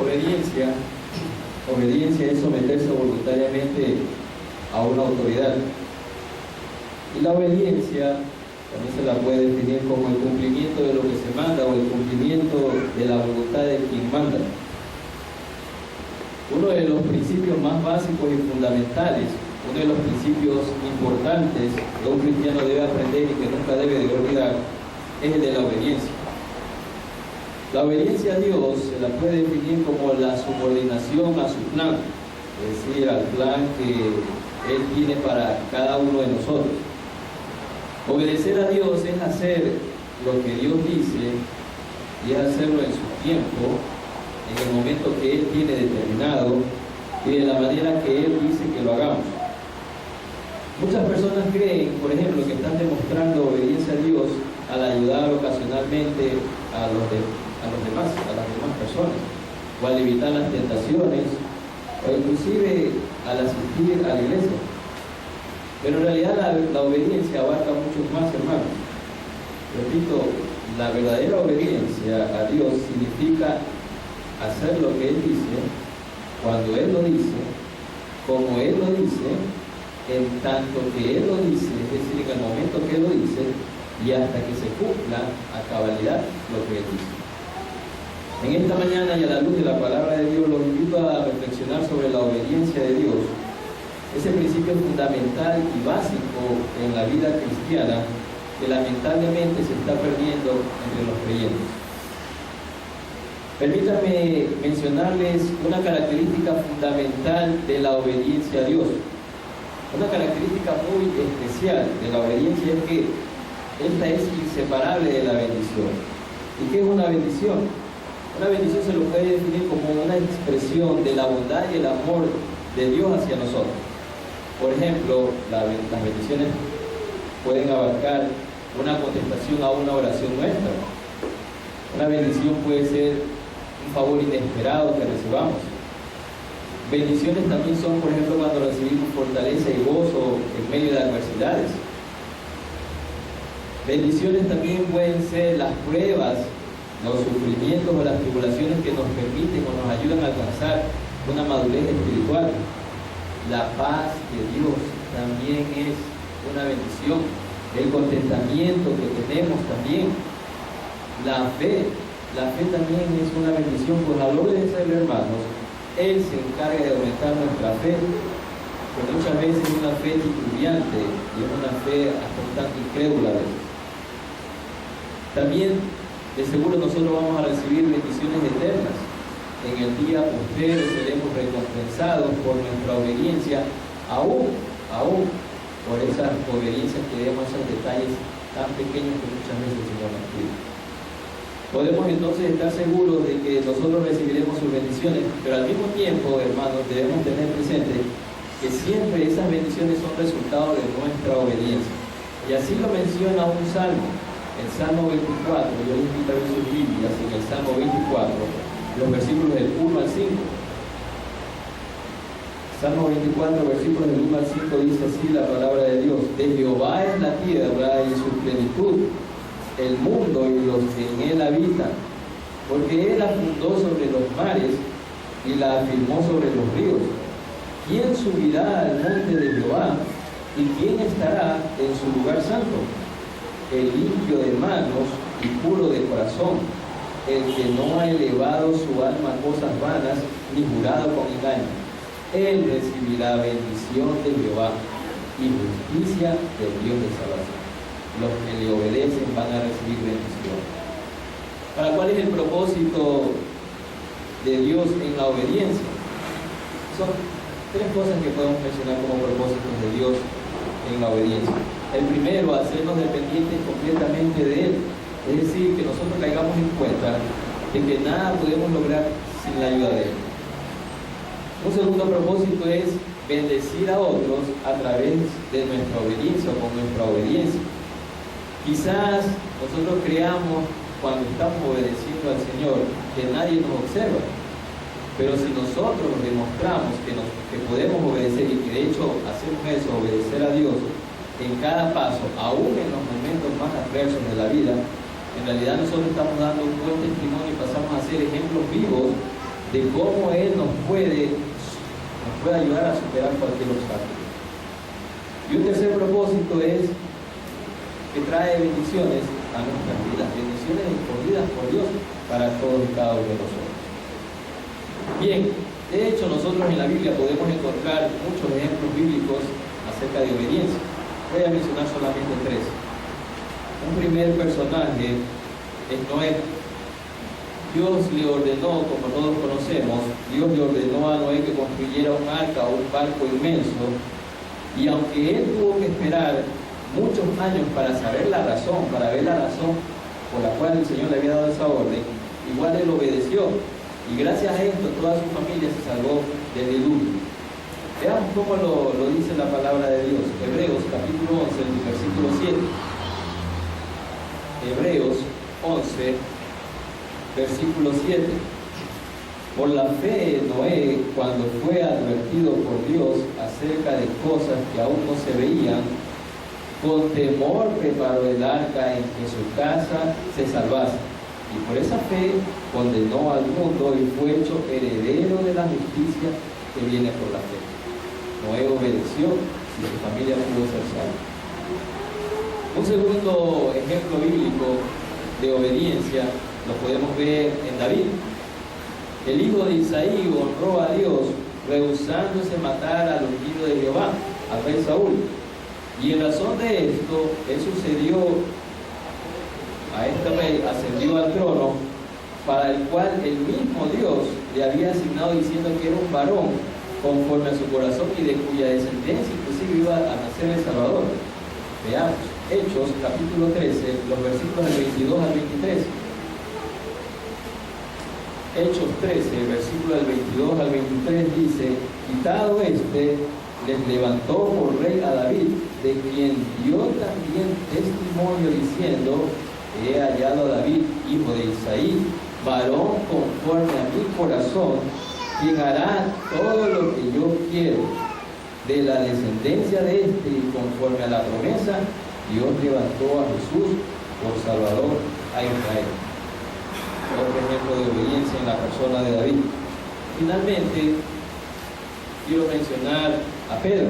Obediencia. Obediencia es someterse voluntariamente a una autoridad. Y la obediencia también se la puede definir como el cumplimiento de lo que se manda o el cumplimiento de la voluntad de quien manda. Uno de los principios más básicos y fundamentales, uno de los principios importantes que un cristiano debe aprender y que nunca debe de olvidar, es el de la obediencia. La obediencia a Dios se la puede definir como la subordinación a su plan, es decir, al plan que Él tiene para cada uno de nosotros. Obedecer a Dios es hacer lo que Dios dice y es hacerlo en su tiempo, en el momento que Él tiene determinado y de la manera que Él dice que lo hagamos. Muchas personas creen, por ejemplo, que están demostrando obediencia a Dios al ayudar ocasionalmente a las demás personas, o al evitar las tentaciones, o inclusive al asistir a la iglesia. Pero en realidad la obediencia abarca mucho más, hermanos. Repito, la verdadera obediencia a Dios significa hacer lo que Él dice, cuando Él lo dice, como Él lo dice, en tanto que Él lo dice, es decir, en el momento que Él lo dice, y hasta que se cumpla a cabalidad lo que Él dice. En esta mañana y a la luz de la palabra de Dios, los invito a reflexionar sobre la obediencia de Dios, ese principio fundamental y básico en la vida cristiana que lamentablemente se está perdiendo entre los creyentes. Permítanme mencionarles una característica fundamental de la obediencia a Dios. Una característica muy especial de la obediencia es que esta es inseparable de la bendición. ¿Y qué es una bendición? Una bendición se lo puede definir como una expresión de la bondad y el amor de Dios hacia nosotros. Por ejemplo, las bendiciones pueden abarcar una contestación a una oración nuestra. Una bendición puede ser un favor inesperado que recibamos. Bendiciones también son, por ejemplo, cuando recibimos fortaleza y gozo en medio de adversidades. Bendiciones también pueden ser las pruebas, los sufrimientos o las tribulaciones que nos permiten o nos ayudan a alcanzar una madurez espiritual. La paz de Dios también es una bendición. El contentamiento que tenemos también. La fe también es una bendición. Por la gloria de ser, hermanos, Él se encarga de aumentar nuestra fe, pero muchas veces es una fe titubeante y es una fe hasta un tanto incrédula a veces. También, de seguro, nosotros vamos a recibir bendiciones eternas. En el día posterior seremos recompensados por nuestra obediencia, aún por esas obediencias que demos, esos detalles tan pequeños que muchas veces se nos pide. Podemos entonces estar seguros de que nosotros recibiremos sus bendiciones, pero al mismo tiempo, hermanos, debemos tener presente que siempre esas bendiciones son resultado de nuestra obediencia. Y así lo menciona un salmo, el Salmo 24. Yo les invito a ver sus Biblias en el Salmo 24. Los versículos del 1 al 5. Salmo 24, versículos del 1 al 5 dice así la palabra de Dios: de Jehová es la tierra y su plenitud, el mundo y los que en él habitan, porque él la fundó sobre los mares y la afirmó sobre los ríos. ¿Quién subirá al monte de Jehová? ¿Y quién estará en su lugar santo? El limpio de manos y puro de corazón, el que no ha elevado su alma a cosas vanas, ni jurado con engaño. Él recibirá bendición de Jehová y justicia del Dios de salvación. Los que le obedecen van a recibir bendición. ¿Para cuál es el propósito de Dios en la obediencia? Son tres cosas que podemos mencionar como propósitos de Dios en la obediencia. El primero, hacernos dependientes completamente de Él. Es decir, que nosotros caigamos en cuenta de que nada podemos lograr sin la ayuda de Él. Un segundo propósito es bendecir a otros a través de nuestra obediencia o con nuestra obediencia. Quizás nosotros creamos, cuando estamos obedeciendo al Señor, que nadie nos observa. Pero si nosotros demostramos que podemos obedecer y que de hecho hacemos eso, obedecer a Dios en cada paso, aún en los momentos más adversos de la vida, en realidad nosotros estamos dando un buen testimonio y pasamos a ser ejemplos vivos de cómo Él nos puede ayudar a superar cualquier obstáculo. Y un tercer propósito es que trae bendiciones a nuestras vidas, bendiciones escondidas por Dios para todos y cada uno de nosotros. Bien, de hecho nosotros en la Biblia podemos encontrar muchos ejemplos bíblicos acerca de obediencia. Voy a mencionar solamente tres. Un primer personaje es Noé. Dios le ordenó, como todos conocemos, Dios le ordenó a Noé que construyera un arca o un barco inmenso, y aunque él tuvo que esperar muchos años para saber la razón, para ver la razón por la cual el Señor le había dado esa orden, igual él obedeció, y gracias a esto toda su familia se salvó del diluvio. Veamos cómo lo dice la palabra de Dios. Hebreos capítulo 11, versículo 7. Hebreos 11, versículo 7. Por la fe Noé, cuando fue advertido por Dios acerca de cosas que aún no se veían, con temor preparó el arca en que su casa se salvase. Y por esa fe condenó al mundo y fue hecho heredero de la justicia que viene por la fe. Noé obedeció y su familia pudo ser salva. Un segundo ejemplo bíblico de obediencia lo podemos ver en David. El hijo de Isaí honró a Dios rehusándose matar al ungido de Jehová, al rey Saúl. Y en razón de esto, él sucedió a este rey, ascendió al trono, para el cual el mismo Dios le había asignado diciendo que era un varón conforme a su corazón y de cuya descendencia inclusive iba a nacer el Salvador. Veamos, Hechos capítulo 13, los versículos del 22 al 23. Hechos 13, versículo del 22 al 23 dice: quitado este, les levantó por rey a David, de quien dio también testimonio diciendo: he hallado a David, hijo de Isaí, varón conforme a mi corazón, quien hará todo lo que yo quiero. De la descendencia de este y conforme a la promesa, Dios levantó a Jesús por Salvador a Israel. Otro ejemplo de obediencia en la persona de David. Finalmente, quiero mencionar a Pedro.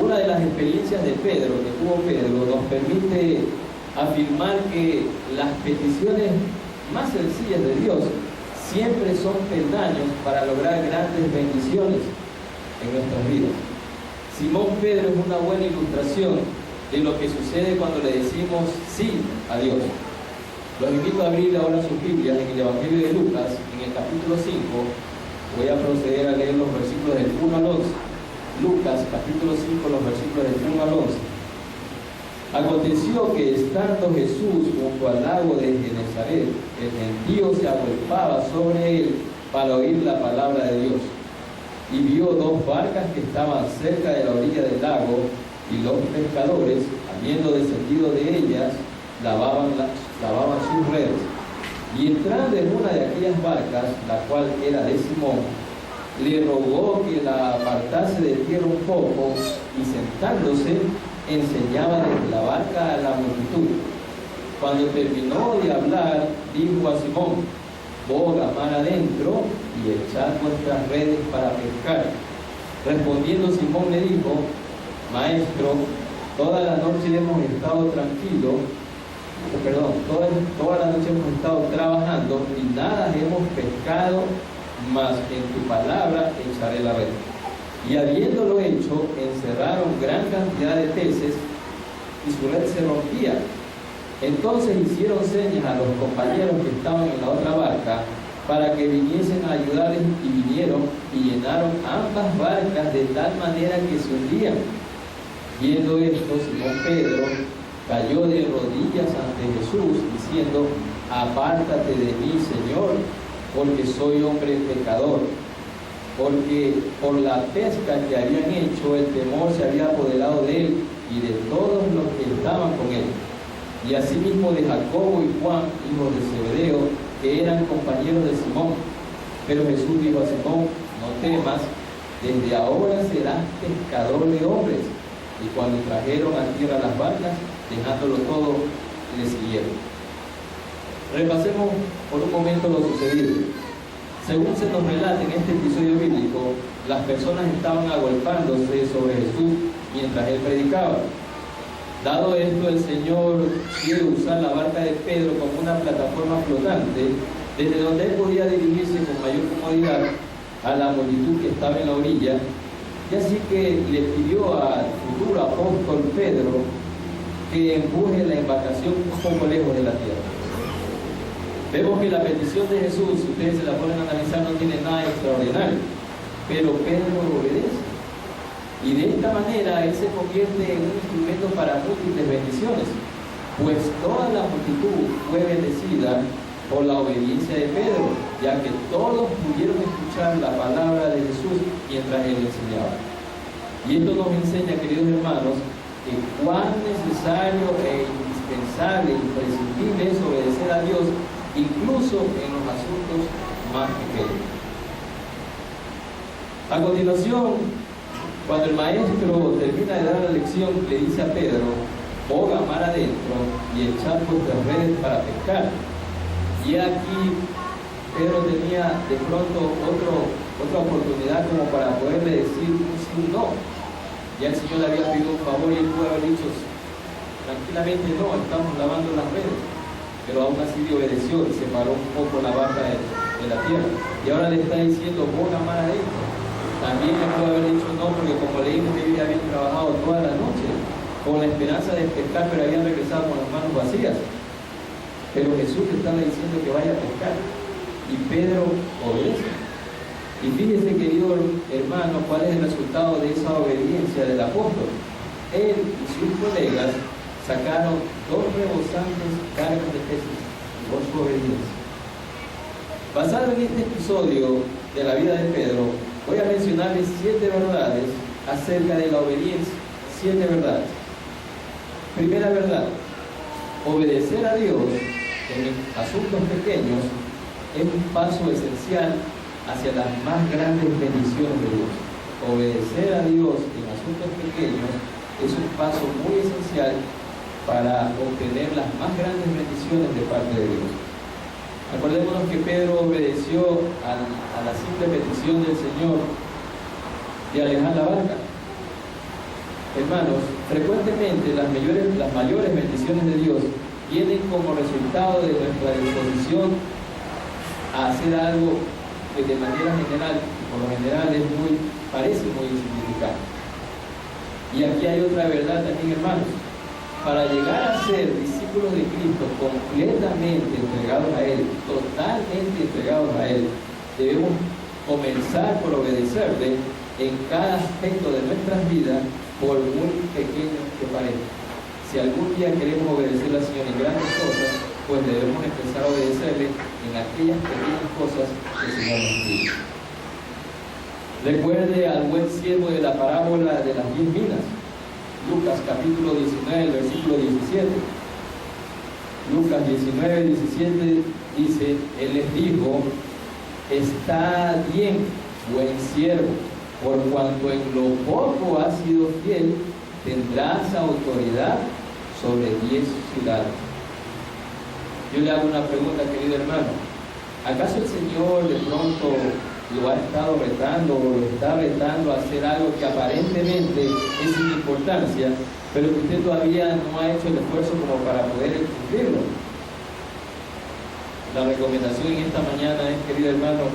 Una de las experiencias de Pedro, que tuvo Pedro, nos permite afirmar que las peticiones más sencillas de Dios siempre son peldaños para lograr grandes bendiciones en nuestras vidas. Simón Pedro es una buena ilustración de lo que sucede cuando le decimos sí a Dios. Los invito a abrir ahora sus Biblias en el Evangelio de Lucas, en el capítulo 5. Voy a proceder a leer los versículos del 1 al 11. Lucas, capítulo 5, los versículos del 1 al 11. Aconteció que estando Jesús junto al lago de Genezaret, el gentío se agolpaba sobre él para oír la palabra de Dios. Y vio dos barcas que estaban cerca de la orilla del lago, y los pescadores, habiendo descendido de ellas, lavaban sus redes. Y entrando en una de aquellas barcas, la cual era de Simón, le rogó que la apartase de tierra un poco, y sentándose, enseñaba desde la barca a la multitud. Cuando terminó de hablar, dijo a Simón: boga mar adentro y echad vuestras redes para pescar. Respondiendo Simón le dijo: Maestro, toda la noche hemos estado toda la noche hemos estado trabajando y nada hemos pescado, mas en tu palabra echaré la red. Y habiéndolo hecho, encerraron gran cantidad de peces y su red se rompía. Entonces hicieron señas a los compañeros que estaban en la otra barca para que viniesen a ayudarles, y vinieron y llenaron ambas barcas de tal manera que se hundían. Viendo esto, Simón Pedro cayó de rodillas ante Jesús, diciendo: apártate de mí, Señor, porque soy hombre pecador. Porque por la pesca que habían hecho, el temor se había apoderado de él y de todos los que estaban con él. Y asimismo de Jacobo y Juan, hijos de Zebedeo, que eran compañeros de Simón. Pero Jesús dijo a Simón: no temas, desde ahora serás pescador de hombres. Y cuando trajeron a tierra las barcas, dejándolo todo, le siguieron. Repasemos por un momento lo sucedido. Según se nos relata en este episodio bíblico, las personas estaban agolpándose sobre Jesús mientras él predicaba. Dado esto, el Señor quiere usar la barca de Pedro como una plataforma flotante, desde donde él podía dirigirse con mayor comodidad a la multitud que estaba en la orilla, y así que le pidió al futuro apóstol Pedro que empuje la embarcación un poco lejos de la tierra. Vemos que la petición de Jesús, si ustedes se la ponen a analizar, no tiene nada extraordinario, pero Pedro obedece. Y de esta manera él se convierte en un instrumento para múltiples bendiciones, pues toda la multitud fue bendecida por la obediencia de Pedro, ya que todos pudieron escuchar la palabra de Jesús mientras él enseñaba. Y esto nos enseña, queridos hermanos, que cuán necesario e indispensable, imprescindible es obedecer a Dios, incluso en los asuntos más pequeños. A continuación, cuando el maestro termina de dar la lección, le dice a Pedro: boga mar adentro y echad vuestras redes para pescar. Y aquí Pedro tenía de pronto otra oportunidad como para poderle decir un sí o no. Ya el Señor le había pedido un favor y él pudo haber dicho tranquilamente: no, estamos lavando las redes. Pero aún así le obedeció y separó un poco la barca de la tierra. Y ahora le está diciendo: boga mar adentro. También le pudo haber dicho no, porque como leímos, ellos ya habían trabajado toda la noche con la esperanza de pescar, pero habían regresado con las manos vacías. Pero Jesús le estaba diciendo que vaya a pescar, y Pedro obedece. Y fíjese, querido hermano, cuál es el resultado de esa obediencia del apóstol. Él y sus colegas sacaron 2 rebosantes cargas de peces por su obediencia. Basado en este episodio de la vida de Pedro, voy a mencionarles 7 verdades acerca de la obediencia. 7 verdades. Primera verdad: obedecer a Dios en asuntos pequeños es un paso esencial hacia las más grandes bendiciones de Dios. Obedecer a Dios en asuntos pequeños es un paso muy esencial para obtener las más grandes bendiciones de parte de Dios. Acordémonos que Pedro obedeció a la simple petición del Señor de alejar la barca. Hermanos, frecuentemente las mayores bendiciones de Dios vienen como resultado de nuestra disposición a hacer algo que de manera general, por lo general, parece muy insignificante. Y aquí hay otra verdad también, hermanos. Para llegar a ser discípulos de Cristo completamente entregados a Él, totalmente entregados a Él, debemos comenzar por obedecerle en cada aspecto de nuestras vidas, por muy pequeño que parezca. Si algún día queremos obedecer al Señor en grandes cosas, pues debemos empezar a obedecerle en aquellas pequeñas cosas que el Señor nos pide. Recuerde al buen siervo de la parábola de las 10 minas. Lucas capítulo 19, versículo 17. Lucas 19, 17 dice: Él les dijo: está bien, buen siervo, por cuanto en lo poco has sido fiel, tendrás autoridad sobre 10 ciudades. Yo le hago una pregunta, querido hermano: ¿acaso el Señor de pronto lo ha estado retando o lo está retando a hacer algo que aparentemente es sin importancia, pero que usted todavía no ha hecho el esfuerzo como para poder cumplirlo? La recomendación en esta mañana es, querido hermano,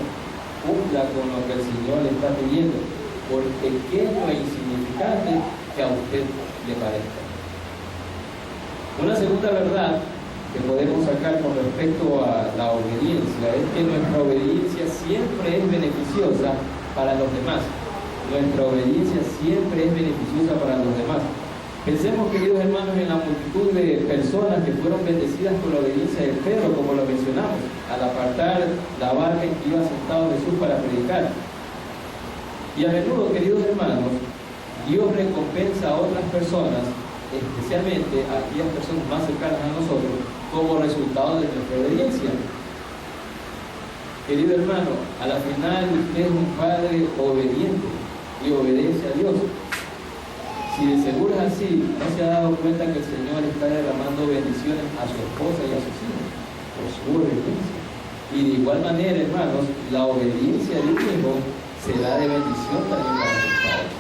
cumpla con lo que el Señor le está pidiendo, por pequeño e insignificante que a usted le parezca. Una segunda verdad que podemos sacar con respecto a la obediencia es que nuestra obediencia siempre es beneficiosa para los demás. Nuestra obediencia siempre es beneficiosa para los demás. Pensemos, queridos hermanos, en la multitud de personas que fueron bendecidas por la obediencia de Pedro, como lo mencionamos, al apartar la barca en que iba sentado Jesús para predicar. Y a menudo, queridos hermanos, Dios recompensa a otras personas, especialmente a aquellas personas más cercanas a nosotros, como resultado de nuestra obediencia. Querido hermano, a la final usted es un padre obediente y obedece a Dios. Si de seguro es así, no se ha dado cuenta que el Señor está derramando bendiciones a su esposa y a sus hijos por su obediencia. Y de igual manera, hermanos, la obediencia de un hijo será de bendición también para sus padres.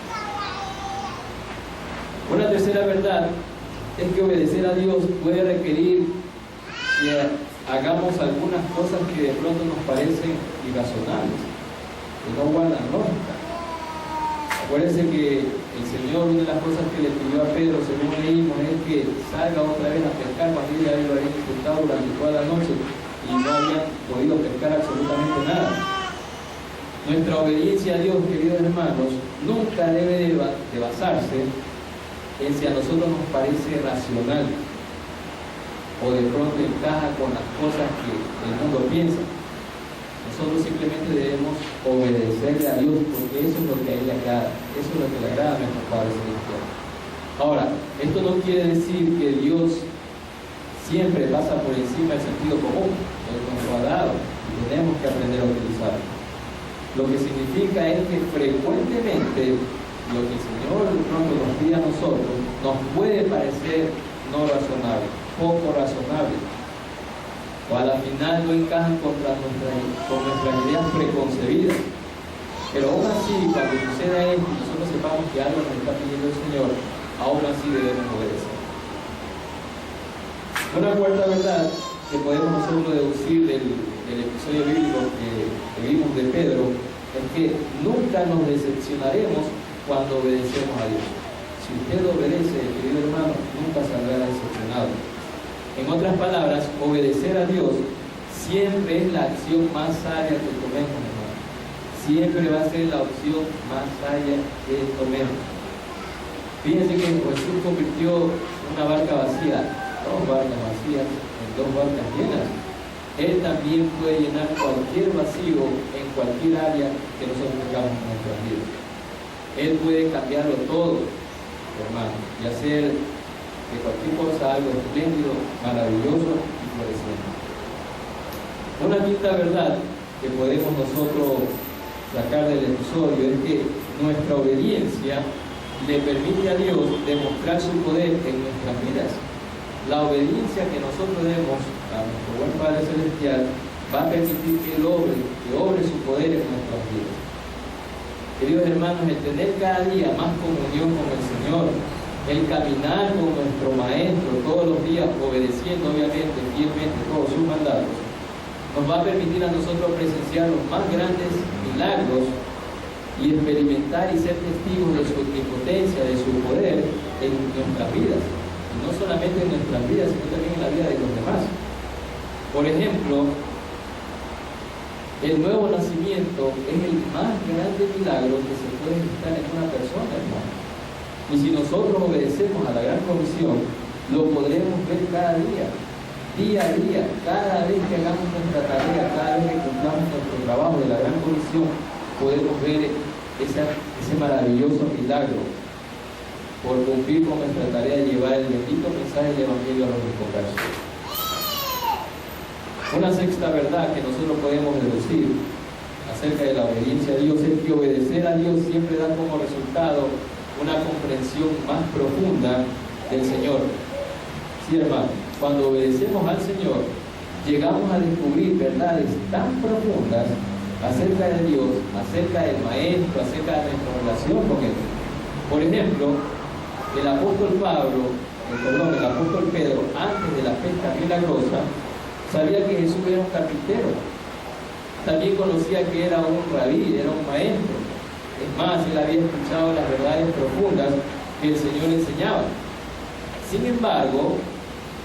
Una tercera verdad es que obedecer a Dios puede requerir que hagamos algunas cosas que de pronto nos parecen irrazonables, que no guardan lógica. Acuérdense que el Señor, una de las cosas que le pidió a Pedro, según leímos, es que salga otra vez a pescar cuando ya lo habían intentado durante toda la noche y no habían podido pescar absolutamente nada. Nuestra obediencia a Dios, queridos hermanos, nunca debe de basarse en si a nosotros nos parece racional o de pronto encaja con las cosas que el mundo piensa. Nosotros simplemente debemos obedecerle a Dios porque eso es lo que a Él le agrada, eso es lo que le agrada a nuestro Padre Celestial. Ahora, esto no quiere decir que Dios siempre pasa por encima del sentido común, Él nos lo ha dado y tenemos que aprender a utilizarlo. Lo que significa es que frecuentemente lo que el Señor de pronto nos pide a nosotros nos puede parecer no razonable, poco razonable, o a la final no encajan con nuestras ideas preconcebidas. Pero aún así, cuando suceda esto y nosotros sepamos que algo nos está pidiendo el Señor, aún así debemos obedecer. Una cuarta verdad que podemos nosotros deducir del episodio bíblico que vimos de Pedro es que nunca nos decepcionaremos cuando obedecemos a Dios. Si usted obedece, querido hermano, nunca saldrá decepcionado. En otras palabras, obedecer a Dios siempre es la acción más sabia que tomemos, hermano. Siempre va a ser la opción más sabia que tomemos. Fíjense que Jesús convirtió una barca vacía, 2 barcas vacías, en 2 barcas llenas. Él también puede llenar cualquier vacío en cualquier área que nosotros tengamos en nuestras vidas. Él puede cambiarlo todo, hermano, y hacer de cualquier cosa algo espléndido, maravilloso y floreciente. Una quinta verdad que podemos nosotros sacar del episodio es que nuestra obediencia le permite a Dios demostrar su poder en nuestras vidas. La obediencia que nosotros demos a nuestro buen Padre Celestial va a permitir que obre su poder en nuestras vidas. Queridos hermanos, el tener cada día más comunión con el Señor, el caminar con nuestro Maestro todos los días, obedeciendo obviamente fielmente todos sus mandatos, nos va a permitir a nosotros presenciar los más grandes milagros y experimentar y ser testigos de su omnipotencia, de su poder en nuestras vidas. Y no solamente en nuestras vidas, sino también en la vida de los demás. Por ejemplo, el nuevo nacimiento es el más grande milagro que se puede gestar en una persona, hermano. Y si nosotros obedecemos a la gran comisión, lo podremos ver cada día a día, cada vez que hagamos nuestra tarea, cada vez que cumplamos nuestro trabajo de la gran comisión, podemos ver ese maravilloso milagro por cumplir con nuestra tarea de llevar el bendito mensaje del Evangelio a los desconversos. Una sexta verdad que nosotros podemos deducir acerca de la obediencia a Dios es que obedecer a Dios siempre da como resultado una comprensión más profunda del Señor. Sí, hermano, cuando obedecemos al Señor, llegamos a descubrir verdades tan profundas acerca de Dios, acerca del Maestro, acerca de nuestra relación con Él. Por ejemplo, el apóstol Pedro, antes de la pesca milagrosa, sabía que Jesús era un carpintero. También conocía que era un rabí, era un maestro. Es más, él había escuchado las verdades profundas que el Señor enseñaba. Sin embargo,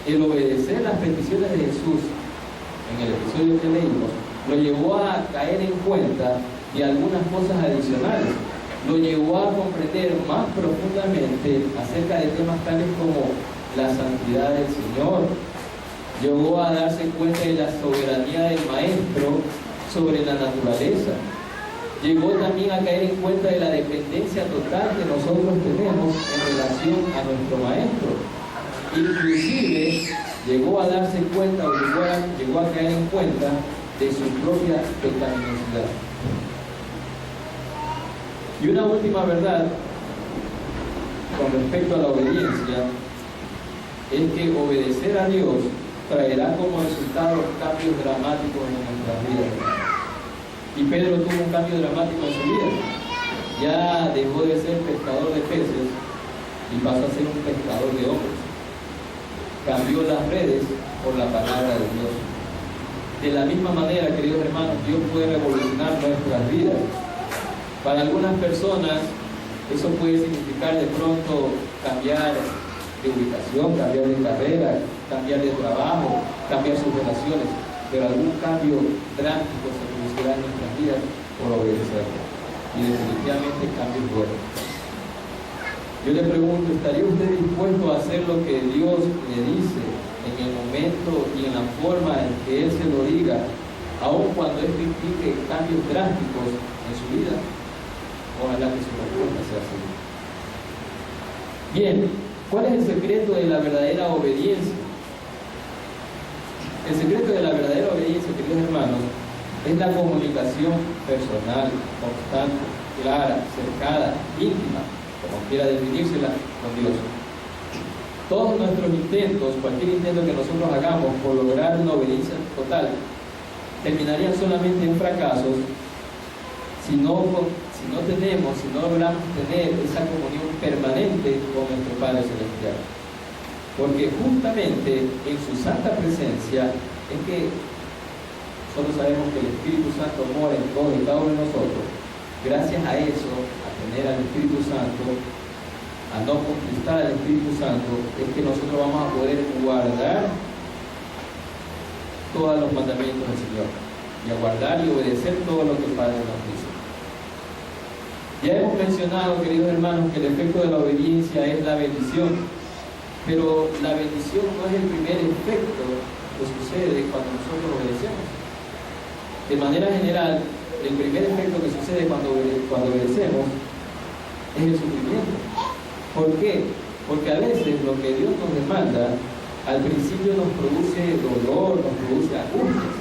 el obedecer las peticiones de Jesús, en el episodio que leímos, lo llevó a caer en cuenta de algunas cosas adicionales. Lo llevó a comprender más profundamente acerca de temas tales como la santidad del Señor. Llegó a darse cuenta de la soberanía del Maestro sobre la naturaleza. Llegó también a caer en cuenta de la dependencia total que nosotros tenemos en relación a nuestro Maestro. Inclusive llegó a darse cuenta, llegó a caer en cuenta de su propia pecaminosidad. Y una última verdad con respecto a la obediencia es que obedecer a Dios traerá como resultado cambios dramáticos en nuestras vidas. Y Pedro tuvo un cambio dramático en su vida. Ya dejó de ser pescador de peces y pasó a ser un pescador de hombres. Cambió las redes por la palabra de Dios. De la misma manera, queridos hermanos, Dios puede revolucionar nuestras vidas. Para algunas personas, eso puede significar de pronto cambiar de ubicación, cambiar de carrera, cambiar de trabajo, cambiar sus relaciones, pero algún cambio drástico se producirá en nuestras vidas por obedecer. Y definitivamente cambios buenos. Yo le pregunto, ¿estaría usted dispuesto a hacer lo que Dios le dice en el momento y en la forma en que Él se lo diga, aun cuando esto implique cambios drásticos en su vida? Ojalá que su respuesta sea así. Bien, ¿cuál es el secreto de la verdadera obediencia? El secreto de la verdadera obediencia, queridos hermanos, es la comunicación personal, constante, clara, cercana, íntima, como quiera definírsela, con Dios. Todos nuestros intentos, cualquier intento que nosotros hagamos por lograr una obediencia total, terminarían solamente en fracasos si no logramos tener esa comunión permanente con nuestro Padre Celestial. Porque justamente en su santa presencia es que nosotros sabemos que el Espíritu Santo mora en todos y cada uno de nosotros. Gracias a eso, a tener al Espíritu Santo, a no conquistar al Espíritu Santo, es que nosotros vamos a poder guardar todos los mandamientos del Señor y a guardar y obedecer todo lo que el Padre nos dice. Ya hemos mencionado, queridos hermanos, que el efecto de la obediencia es la bendición, pero la bendición no es el primer efecto que sucede cuando nosotros obedecemos. De manera general, el primer efecto que sucede cuando obedecemos es el sufrimiento. ¿Por qué? Porque a veces lo que Dios nos demanda al principio nos produce dolor, nos produce angustias.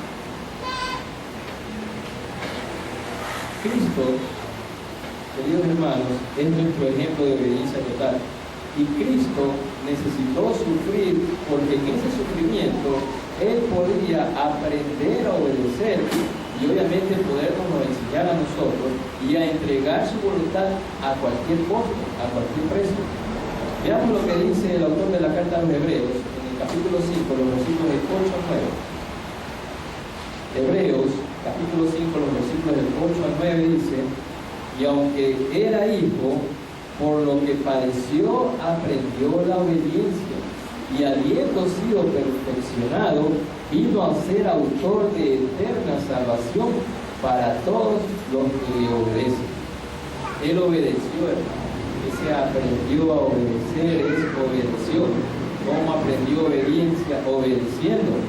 Cristo, queridos hermanos, es nuestro ejemplo de obediencia total. Y Cristo necesitó sufrir porque en ese sufrimiento Él podía aprender a obedecer y obviamente podernos enseñar a nosotros y a entregar su voluntad a cualquier costo, a cualquier precio. Veamos lo que dice el autor de la carta a los Hebreos en el capítulo 5, los versículos del 8 al 9. Hebreos, capítulo 5, los versículos del 8 al 9 dice: y aunque era hijo, por lo que padeció, aprendió la obediencia, y habiendo sido perfeccionado, vino a ser autor de eterna salvación para todos los que le obedecen. Él obedeció, hermano. Ese aprendió a obedecer es obedeció. ¿Cómo aprendió obediencia? Obedeciendo.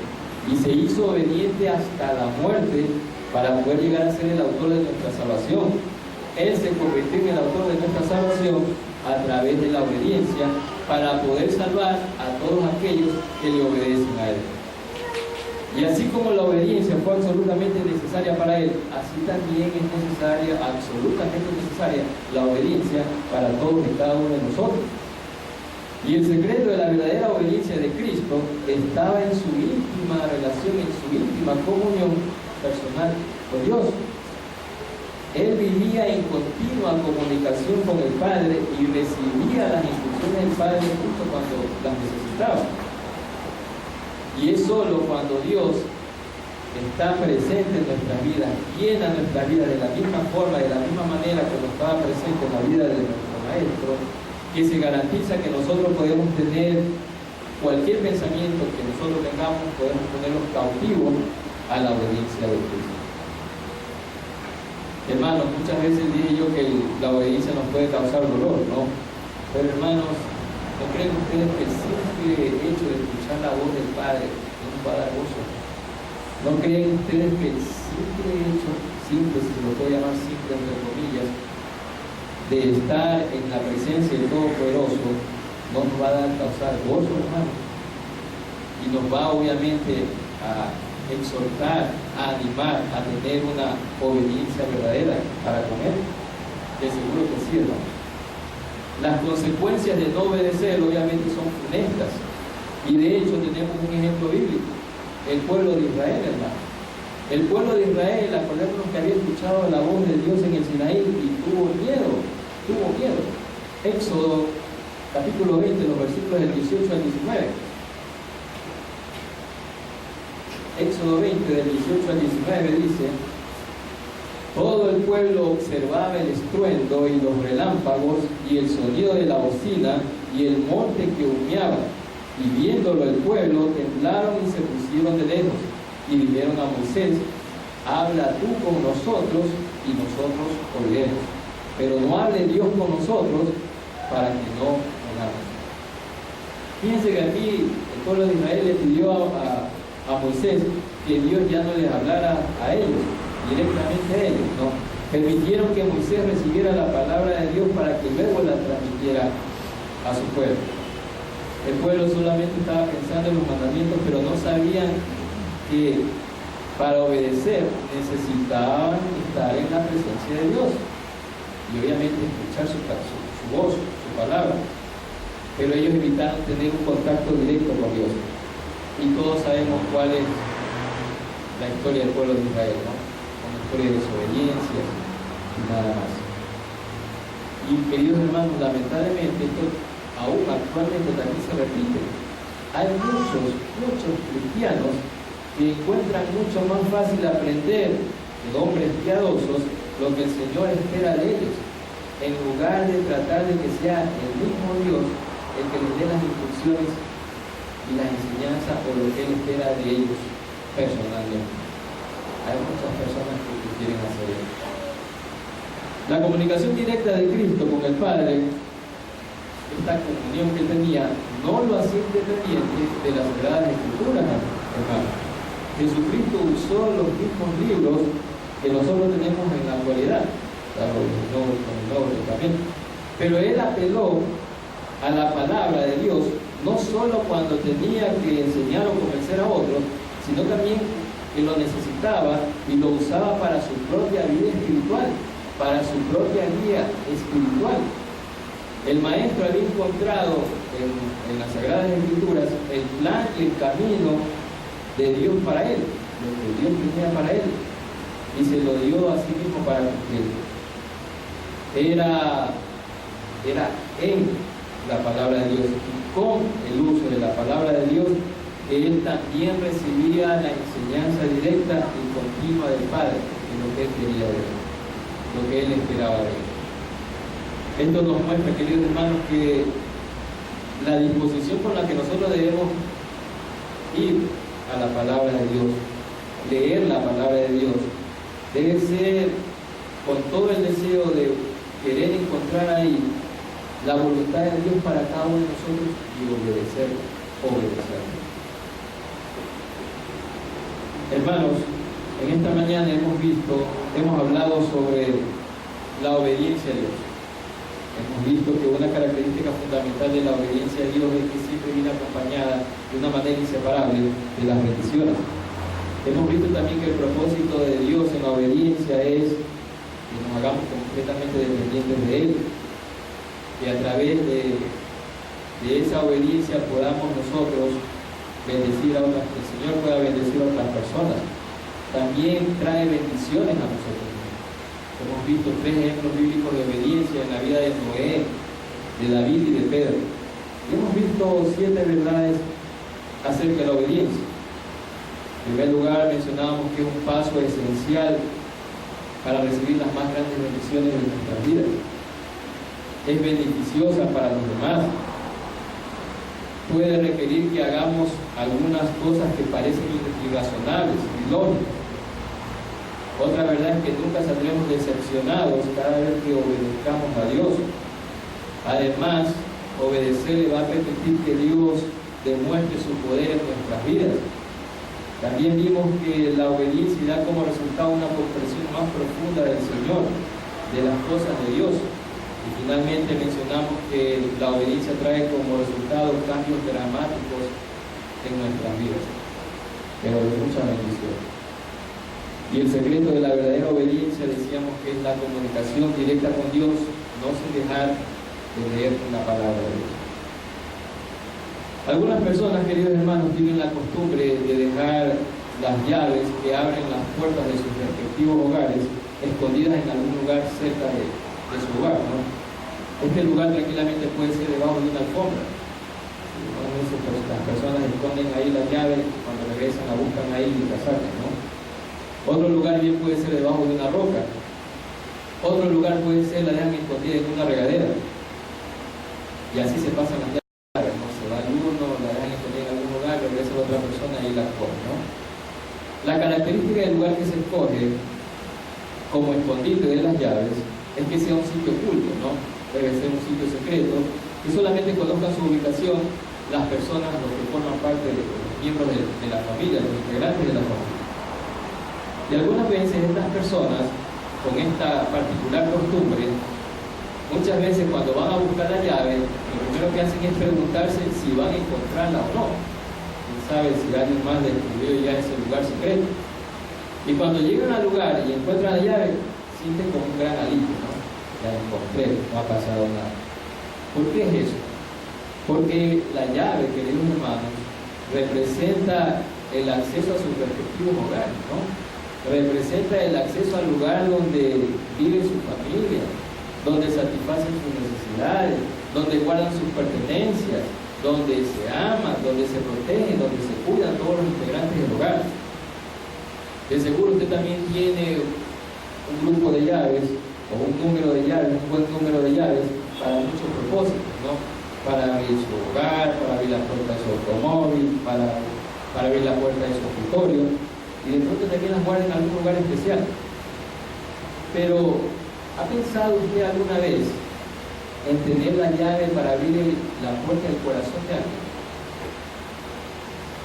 Y se hizo obediente hasta la muerte para poder llegar a ser el autor de nuestra salvación. Él se convirtió en el autor de nuestra salvación a través de la obediencia para poder salvar a todos aquellos que le obedecen a Él. Y así como la obediencia fue absolutamente necesaria para Él, así también es necesaria, absolutamente necesaria, la obediencia para todos y cada uno de nosotros. Y el secreto de la verdadera obediencia de Cristo estaba en su íntima relación, en su íntima comunión personal con Dios. Él vivía en continua comunicación con el Padre y recibía las instrucciones del Padre justo cuando las necesitaba. Y es solo cuando Dios está presente en nuestras vidas, llena nuestras vidas de la misma forma, de la misma manera que estaba presente en la vida de nuestro Maestro, que se garantiza que nosotros podemos tener cualquier pensamiento que nosotros tengamos, podemos ponerlos cautivos a la obediencia de Cristo. Hermanos, muchas veces dije yo que la obediencia nos puede causar dolor, ¿no? Pero hermanos, ¿no creen ustedes que el simple hecho de escuchar la voz del Padre nos va a dar gozo? ¿No creen ustedes que el simple hecho, simple, si se lo puede llamar simple entre comillas, de estar en la presencia del Todopoderoso nos va a causar gozo, hermanos? Y nos va obviamente a exhortar, a animar a tener una obediencia verdadera para con Él. De seguro que sí, hermano. Las consecuencias de no obedecer obviamente son funestas. Y de hecho tenemos un ejemplo bíblico, el pueblo de Israel, hermano. El pueblo de Israel, acordémonos que había escuchado la voz de Dios en el Sinaí y tuvo miedo. Éxodo capítulo 20, los versículos del 18 al 19. Éxodo 20, del 18 al 19 dice: todo el pueblo observaba el estruendo y los relámpagos y el sonido de la bocina y el monte que humeaba. Y viéndolo el pueblo, temblaron y se pusieron de lejos. Y dijeron a Moisés: habla tú con nosotros y nosotros oiremos. Pero no hable Dios con nosotros para que no moramos. Fíjense que aquí el pueblo de Israel le pidió a Moisés que Dios ya no les hablara a ellos, directamente a ellos, no. Permitieron que Moisés recibiera la palabra de Dios para que luego la transmitiera a su pueblo. El pueblo solamente estaba pensando en los mandamientos, pero no sabían que para obedecer necesitaban estar en la presencia de Dios y obviamente escuchar su voz, su palabra. Pero ellos evitaron tener un contacto directo con Dios. Y todos sabemos cuál es la historia del pueblo de Israel, ¿no? Una historia de desobediencia y nada más. Y queridos hermanos, lamentablemente esto aún actualmente también se repite. Hay muchos cristianos que encuentran mucho más fácil aprender de hombres piadosos lo que el Señor espera de ellos, en lugar de tratar de que sea el mismo Dios el que les dé las instrucciones y las enseñanzas o lo que Él espera de ellos personalmente. Hay muchas personas que quieren hacer eso. La comunicación directa de Cristo con el Padre, esta comunión que tenía, no lo hacía independiente de las Sagradas Escrituras, hermano. Jesucristo usó los mismos libros que nosotros tenemos en la actualidad, claro, el Nuevo Testamento, pero Él apeló a la palabra de Dios no solo cuando tenía que enseñar o convencer a otros, sino también que lo necesitaba y lo usaba para su propia vida espiritual, para su propia guía espiritual. El maestro había encontrado en las Sagradas Escrituras el plan y el camino de Dios para él, lo que Dios tenía para él, y se lo dio a sí mismo para cumplirlo. Era en la palabra de Dios y con el uso de la palabra de Dios él también recibía la enseñanza directa y continua del Padre de lo que él quería de él, lo que él esperaba de él. Esto nos muestra, queridos hermanos, que la disposición con la que nosotros debemos ir a la palabra de Dios, leer la palabra de Dios, debe ser con todo el deseo de querer encontrar ahí la voluntad de Dios para cada uno de nosotros y obedecerlo. Hermanos, en esta mañana hemos hablado sobre la obediencia a Dios. Hemos visto que una característica fundamental de la obediencia a Dios es que siempre viene acompañada de una manera inseparable de las bendiciones. Hemos visto también que el propósito de Dios en la obediencia es que nos hagamos completamente dependientes de Él, que a través de esa obediencia podamos nosotros bendecir a otras, que el Señor pueda bendecir a otras personas. También trae bendiciones a nosotros. Hemos visto 3 ejemplos bíblicos de obediencia en la vida de Noé, de David y de Pedro. Y hemos visto 7 verdades acerca de la obediencia. En primer lugar, mencionábamos que es un paso esencial para recibir las más grandes bendiciones de nuestras vidas. Es beneficiosa para los demás. Puede requerir que hagamos algunas cosas que parecen irrazonables, ilógicas. Otra verdad es que nunca saldremos decepcionados cada vez que obedezcamos a Dios. Además, obedecer le va a permitir que Dios demuestre su poder en nuestras vidas. También vimos que la obediencia da como resultado una comprensión más profunda del Señor, de las cosas de Dios. Y finalmente mencionamos que la obediencia trae como resultado cambios dramáticos en nuestras vidas, pero de mucha bendición. Y el secreto de la verdadera obediencia, decíamos que es la comunicación directa con Dios, no sin dejar de leer la palabra de Dios. Algunas personas, queridos hermanos, tienen la costumbre de dejar las llaves que abren las puertas de sus respectivos hogares escondidas en algún lugar cerca de su hogar, ¿no? Este lugar tranquilamente puede ser debajo de una alfombra. A veces las personas esconden ahí la llave, cuando regresan la buscan ahí y la sacan, ¿no? Otro lugar bien puede ser debajo de una roca. Otro lugar puede ser la dejan escondida en una regadera. Y así se pasan las llaves, ¿no? Se va el uno, la dejan escondida en algún lugar, regresa la otra persona y la coge, ¿no? La característica del lugar que se escoge como escondite de las llaves es que sea un sitio oculto, ¿no? Debe ser un sitio secreto, que solamente conozcan su ubicación las personas, los que forman parte de los miembros de la familia, los integrantes de la familia. Y algunas veces estas personas, con esta particular costumbre, muchas veces cuando van a buscar la llave, lo primero que hacen es preguntarse si van a encontrarla o no. ¿Quién sabe si alguien más descubrió ya ese lugar secreto? Y cuando llegan al lugar y encuentran la llave, sienten como un gran alivio, ¿no? Ya la encontré, no ha pasado nada. ¿Por qué es eso? Porque la llave, queridos hermanos, representa el acceso a sus respectivos hogares, ¿no? Representa el acceso al lugar donde vive su familia, donde satisfacen sus necesidades, donde guardan sus pertenencias, donde se aman, donde se protegen, donde se cuidan todos los integrantes del hogar. De seguro usted también tiene un grupo de llaves o un número de llaves, un buen número de llaves para muchos propósitos, ¿no? Para abrir su hogar, para abrir la puerta de su automóvil, para abrir la puerta de su escritorio, y de pronto también las guarda en algún lugar especial. Pero, ¿ha pensado usted alguna vez en tener la llave para abrir la puerta del corazón de alguien?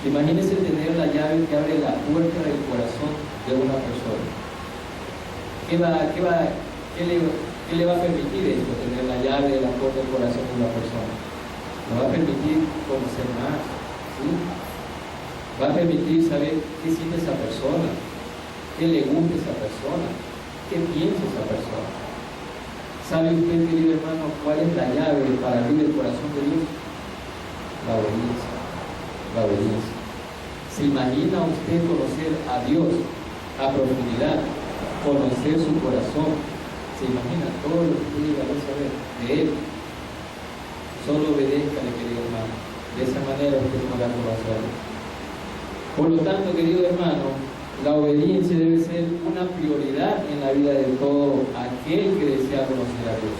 Imagínese tener la llave que abre la puerta del corazón de una persona. ¿Qué le va a permitir esto, tener la llave de la puerta del corazón de una persona? Le va a permitir conocer más, ¿sí? Va a permitir saber qué siente esa persona, qué le gusta esa persona, qué piensa esa persona. ¿Sabe usted, querido hermano, cuál es la llave para abrir el corazón de Dios? La obediencia. La obediencia. ¿Se imagina usted conocer a Dios a profundidad? Conocer su corazón. ¿Se imagina todo lo que usted llega a saber de Él? Solo obedézcale, querido hermano. De esa manera usted podrá conocerlo. Por lo tanto, querido hermano, la obediencia debe ser una prioridad en la vida de todo aquel que desea conocer a Dios.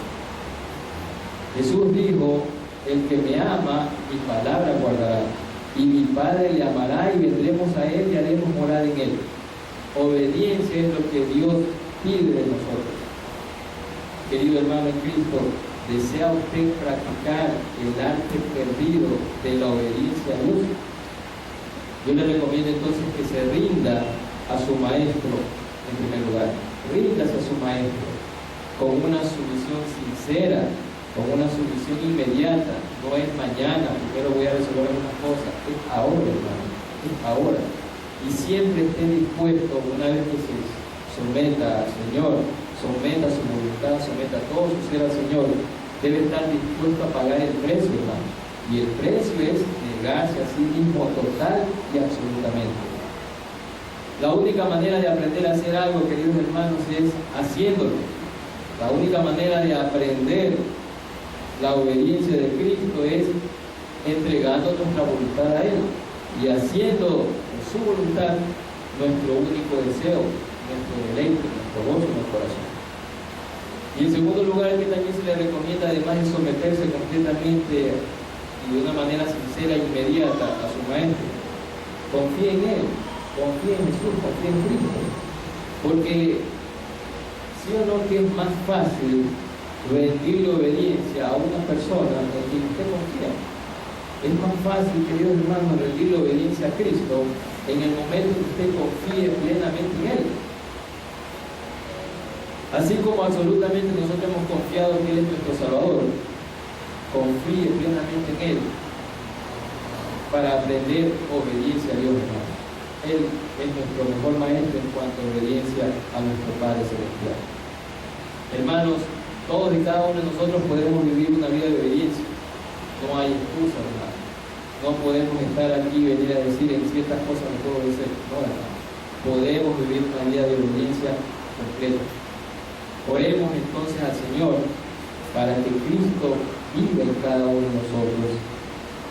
Jesús dijo: el que me ama, mi palabra guardará, y mi Padre le amará, y vendremos a Él y haremos morar en Él. Obediencia es lo que Dios pide de nosotros. Querido hermano en Cristo, ¿desea usted practicar el arte perdido de la obediencia a Dios? Yo le recomiendo entonces que se rinda a su maestro en primer lugar. Ríndase a su maestro con una sumisión sincera, con una sumisión inmediata. No es mañana, primero voy a resolver algunas cosas. Es ahora, hermano, es ahora. Y siempre esté dispuesto, una vez que se someta al Señor, someta su voluntad, someta todo su ser al Señor, debe estar dispuesto a pagar el precio, hermano. Y el precio es negarse a sí mismo total y absolutamente. La única manera de aprender a hacer algo, queridos hermanos, es haciéndolo. La única manera de aprender la obediencia de Cristo es entregando nuestra voluntad a Él y haciendo su voluntad nuestro único deseo, nuestro deleite, nuestro gozo en el corazón. Y en segundo lugar, que también se le recomienda, además de someterse completamente y de una manera sincera e inmediata a su maestro, confíe en Él, confíe en Jesús, confíe en Cristo. Porque, sí o no, que es más fácil rendirle obediencia a una persona en quien usted confía. Es más fácil, queridos hermanos, rendirle obediencia a Cristo en el momento que usted confíe plenamente en Él. Así como absolutamente nosotros hemos confiado que Él es nuestro Salvador, confíe plenamente en Él para aprender obediencia a Dios, hermano. Él es nuestro mejor maestro en cuanto a obediencia a nuestro Padre Celestial. Hermanos, todos y cada uno de nosotros podemos vivir una vida de obediencia. No hay excusa, hermano. No podemos estar aquí y venir a decir en ciertas cosas no puedo decir. No, hermano. Podemos vivir una vida de obediencia completa. Oremos entonces al Señor para que Cristo viva en cada uno de nosotros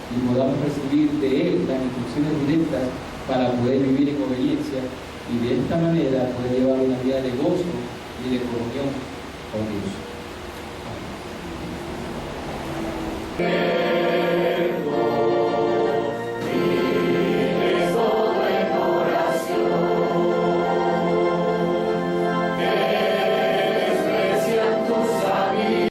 y podamos recibir de Él las instrucciones directas para poder vivir en obediencia y de esta manera poder llevar una vida de gozo y de comunión con Dios. Amén.